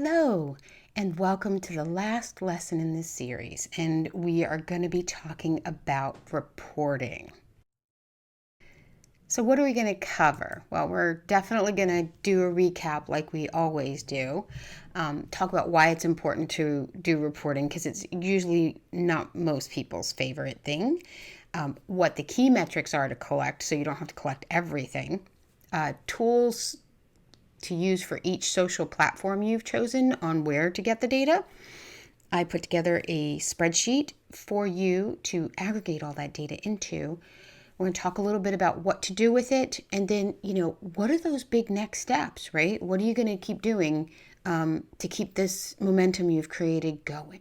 Hello, and welcome to the last lesson in this series, and we are going to be talking about reporting. So what are we going to cover? Well, we're definitely going to do a recap like we always do, talk about why it's important to do reporting because it's usually not most people's favorite thing, what the key metrics are to collect so you don't have to collect everything, tools to use for each social platform you've chosen on where to get the data. I put together a spreadsheet for you to aggregate all that data into. We're going to talk a little bit about what to do with it, and then, what are those big next steps, right? What are you going to keep doing to keep this momentum you've created going?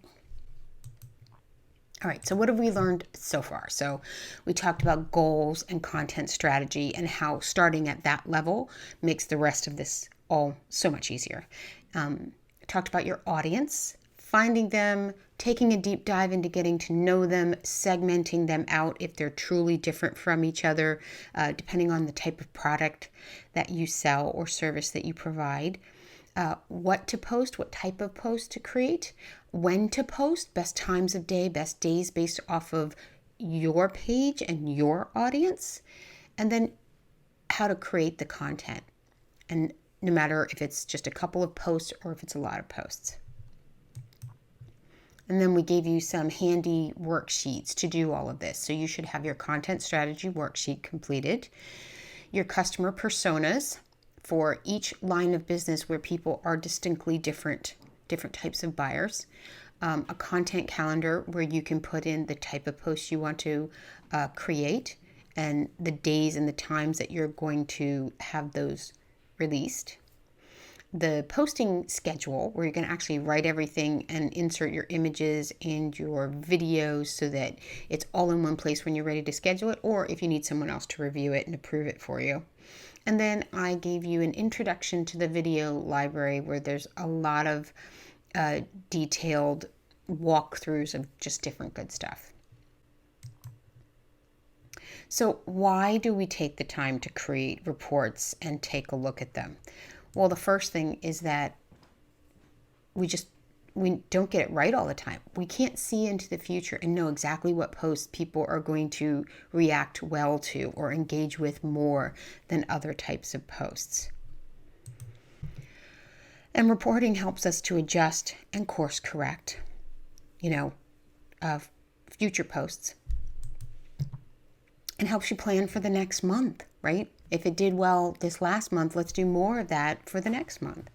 All right, so what have we learned so far? So we talked about goals and content strategy and how starting at that level makes the rest of this all so much easier. Talked about your audience, finding them, taking a deep dive into getting to know them, segmenting them out if they're truly different from each other, depending on the type of product that you sell or service that you provide. What to post, what type of post to create, when to post, best times of day, best days based off of your page and your audience, and then how to create the content. And no matter if it's just a couple of posts or if it's a lot of posts. And then we gave you some handy worksheets to do all of this. So you should have your content strategy worksheet completed, your customer personas for each line of business where people are distinctly different types of buyers, a content calendar where you can put in the type of posts you want to create and the days and the times that you're going to have those released. The posting schedule where you're going to actually write everything and insert your images and your videos so that it's all in one place when you're ready to schedule it, or if you need someone else to review it and approve it for you. And then I gave you an introduction to the video library where there's a lot of detailed walkthroughs of just different good stuff. So why do we take the time to create reports and take a look at them? Well, the first thing is that we don't get it right all the time. We can't see into the future and know exactly what posts people are going to react well to or engage with more than other types of posts. And reporting helps us to adjust and course correct, future posts. And helps you plan for the next month, right? If it did well this last month, let's do more of that for the next month.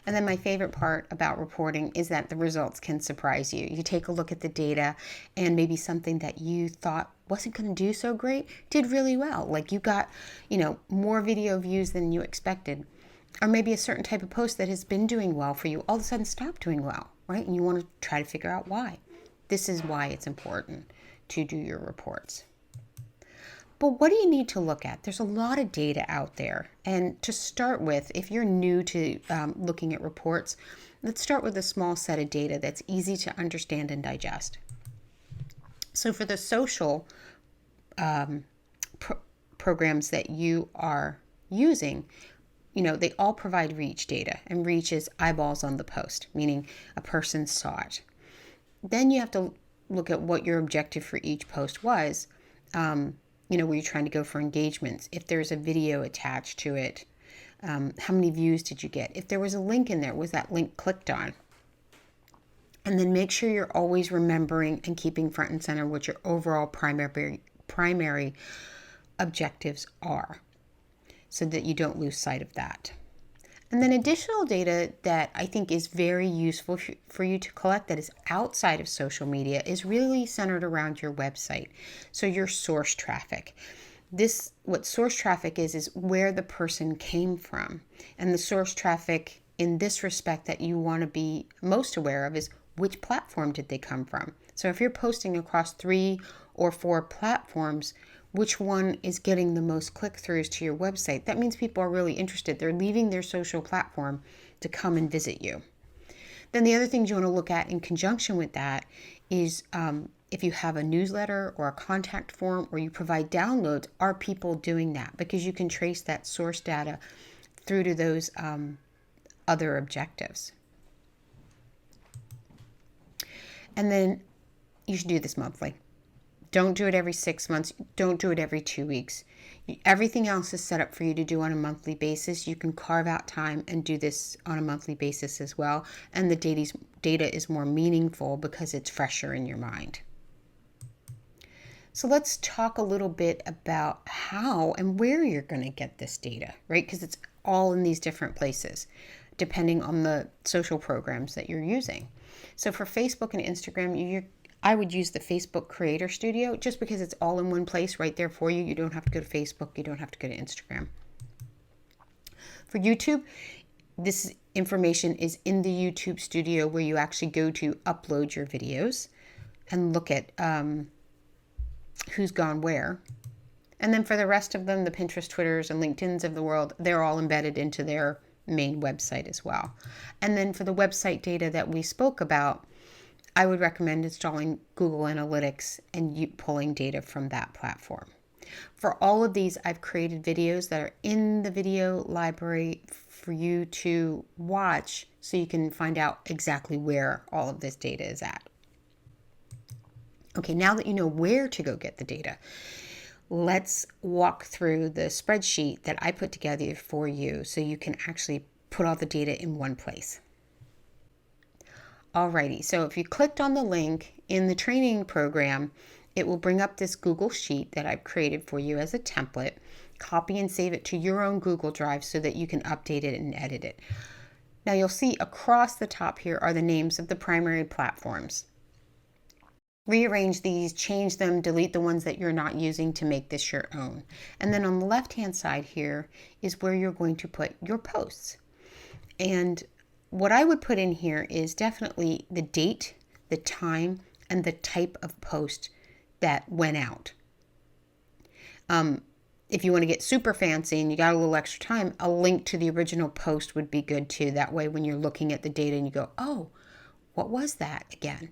And then my favorite part about reporting is that the results can surprise you. You take a look at the data and maybe something that you thought wasn't going to do so great did really well. Like you got, more video views than you expected. Or maybe a certain type of post that has been doing well for you all of a sudden stopped doing well, right? And you want to try to figure out why. This is why it's important to do your reports. But what do you need to look at? There's a lot of data out there. And to start with, if you're new to looking at reports, let's start with a small set of data that's easy to understand and digest. So for the social programs that you are using, they all provide reach data, and reach is eyeballs on the post, meaning a person saw it. Then you have to look at what your objective for each post was. Were you trying to go for engagements? If there's a video attached to it, how many views did you get? If there was a link in there, was that link clicked on? And then make sure you're always remembering and keeping front and center what your overall primary objectives are so that you don't lose sight of that. And then additional data that I think is very useful for you to collect that is outside of social media is really centered around your website. So your source traffic. What source traffic is where the person came from. And the source traffic in this respect that you want to be most aware of is which platform did they come from. So if you're posting across 3 or 4 platforms, which one is getting the most click-throughs to your website? That means people are really interested. They're leaving their social platform to come and visit you. Then the other things you want to look at in conjunction with that is if you have a newsletter or a contact form or you provide downloads, are people doing that? Because you can trace that source data through to those other objectives. And then you should do this monthly. Don't do it every 6 months. Don't do it every 2 weeks. Everything else is set up for you to do on a monthly basis. You can carve out time and do this on a monthly basis as well. And the data is more meaningful because it's fresher in your mind. So let's talk a little bit about how and where you're going to get this data, right? Because it's all in these different places, depending on the social programs that you're using. So for Facebook and Instagram, I would use the Facebook Creator Studio just because it's all in one place right there for you. You don't have to go to Facebook. You don't have to go to Instagram. For YouTube, this information is in the YouTube Studio where you actually go to upload your videos and look at who's gone where. And then for the rest of them, the Pinterest, Twitters, and LinkedIns of the world, they're all embedded into their main website as well. And then for the website data that we spoke about, I would recommend installing Google Analytics and pulling data from that platform. For all of these, I've created videos that are in the video library for you to watch so you can find out exactly where all of this data is at. Okay, now that you know where to go get the data, let's walk through the spreadsheet that I put together for you so you can actually put all the data in one place. Alrighty, so if you clicked on the link in the training program, it will bring up this Google Sheet that I've created for you as a template. Copy and save it to your own Google Drive so that you can update it and edit it. Now you'll see across the top here are the names of the primary platforms. Rearrange these, change them, delete the ones that you're not using to make this your own. And then on the left-hand side here is where you're going to put your posts. And what I would put in here is definitely the date, the time, and the type of post that went out. If you want to get super fancy and you got a little extra time, a link to the original post would be good too. That way when you're looking at the data and you go, oh, what was that again?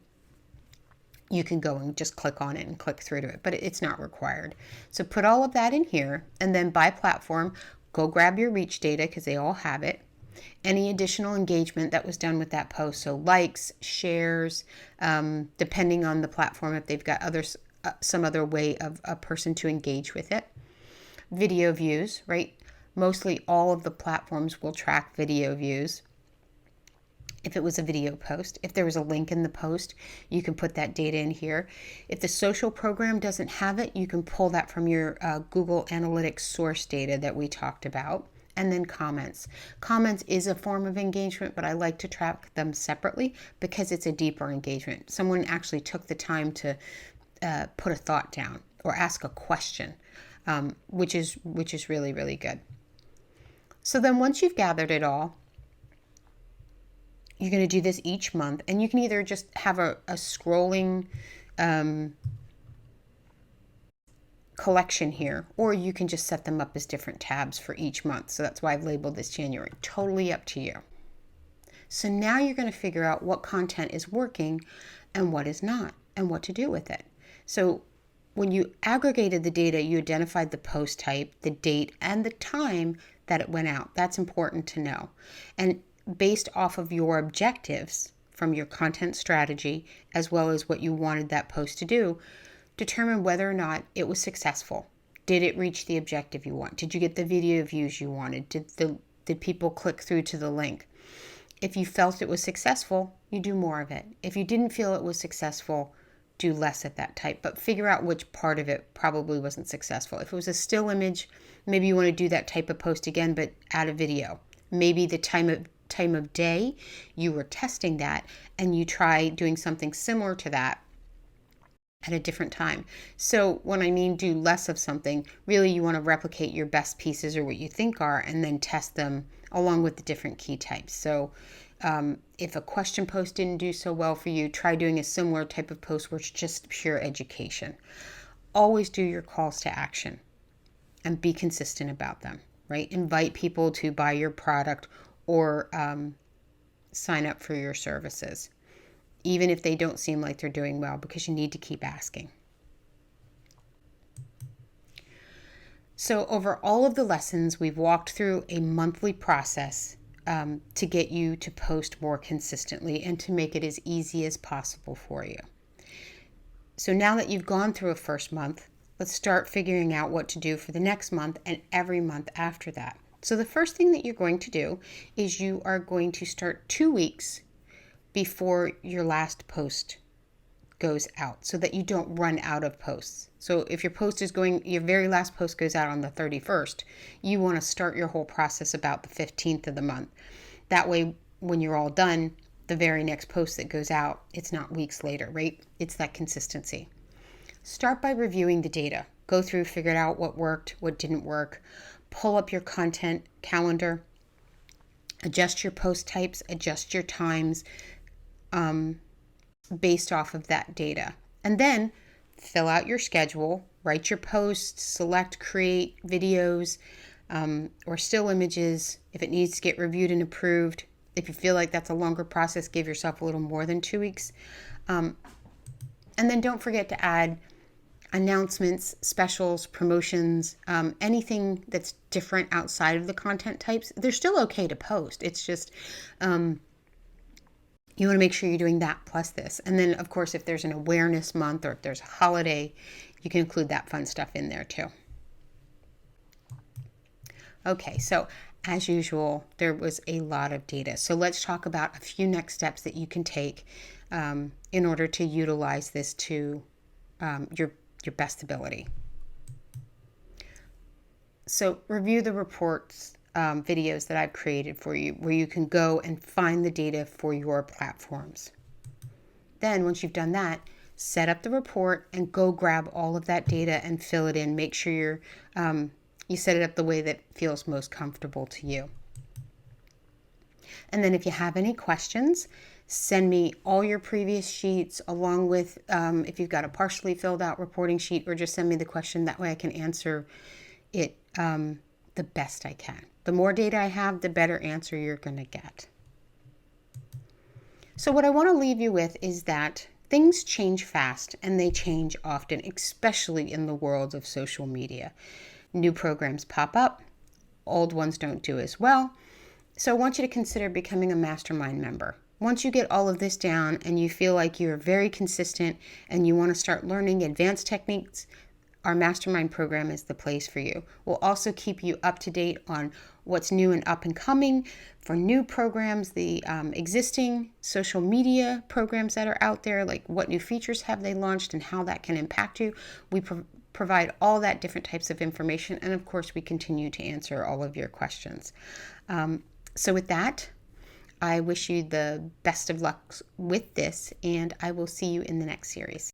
You can go and just click on it and click through to it, but it's not required. So put all of that in here, and then by platform, go grab your reach data because they all have it. Any additional engagement that was done with that post, so likes, shares, depending on the platform, if they've got some other way of a person to engage with it. Video views, right? Mostly all of the platforms will track video views. If it was a video post, if there was a link in the post, you can put that data in here. If the social program doesn't have it, you can pull that from your Google Analytics source data that we talked about. And then comments. Comments is a form of engagement, but I like to track them separately because it's a deeper engagement. Someone actually took the time to put a thought down or ask a question, which is really, really good. So then once you've gathered it all, you're going to do this each month, and you can either just have a scrolling collection here, or you can just set them up as different tabs for each month. So that's why I've labeled this January. Totally up to you. So now you're going to figure out what content is working and what is not, and what to do with it. So when you aggregated the data, you identified the post type, the date, and the time that it went out. That's important to know. And based off of your objectives from your content strategy, as well as what you wanted that post to do, determine whether or not it was successful. Did it reach the objective you want? Did you get the video views you wanted? Did people click through to the link? If you felt it was successful, you do more of it. If you didn't feel it was successful, do less of that type, but figure out which part of it probably wasn't successful. If it was a still image, maybe you want to do that type of post again, but add a video. Maybe the time of day you were testing that, and you try doing something similar to that at a different time. So when I mean do less of something, really you want to replicate your best pieces or what you think are, and then test them along with the different key types. So if a question post didn't do so well for you, try doing a similar type of post where it's just pure education. Always do your calls to action and be consistent about them, right? Invite people to buy your product or sign up for your services, even if they don't seem like they're doing well, because you need to keep asking. So over all of the lessons, we've walked through a monthly process to get you to post more consistently and to make it as easy as possible for you. So now that you've gone through a first month, let's start figuring out what to do for the next month and every month after that. So the first thing that you're going to do is you are going to start 2 weeks before your last post goes out so that you don't run out of posts. So if your very last post goes out on the 31st, you want to start your whole process about the 15th of the month. That way, when you're all done, the very next post that goes out, it's not weeks later, right? It's that consistency. Start by reviewing the data. Go through, figure out what worked, what didn't work. Pull up your content calendar. Adjust your post types, adjust your times based off of that data. And then fill out your schedule, write your posts, select, create videos or still images if it needs to get reviewed and approved. If you feel like that's a longer process, give yourself a little more than 2 weeks. And then don't forget to add announcements, specials, promotions, anything that's different outside of the content types. They're still okay to post. It's just you want to make sure you're doing that plus this. And then, of course, if there's an awareness month or if there's a holiday, you can include that fun stuff in there too. Okay, so as usual, there was a lot of data. So let's talk about a few next steps that you can take in order to utilize this to your best ability. So review the reports videos that I've created for you where you can go and find the data for your platforms. Then once you've done that, set up the report and go grab all of that data and fill it in. Make sure you set it up the way that feels most comfortable to you. And then if you have any questions, send me all your previous sheets along with if you've got a partially filled out reporting sheet, or just send me the question. That way I can answer it the best I can. The more data I have, the better answer you're going to get. So what I want to leave you with is that things change fast and they change often, especially in the world of social media. New programs pop up, old ones don't do as well. So I want you to consider becoming a mastermind member. Once you get all of this down and you feel like you're very consistent and you want to start learning advanced techniques, our mastermind program is the place for you. We'll also keep you up to date on what's new and up and coming for new programs, the existing social media programs that are out there, like what new features have they launched and how that can impact you. We provide all that different types of information. And of course, we continue to answer all of your questions. So with that, I wish you the best of luck with this, and I will see you in the next series.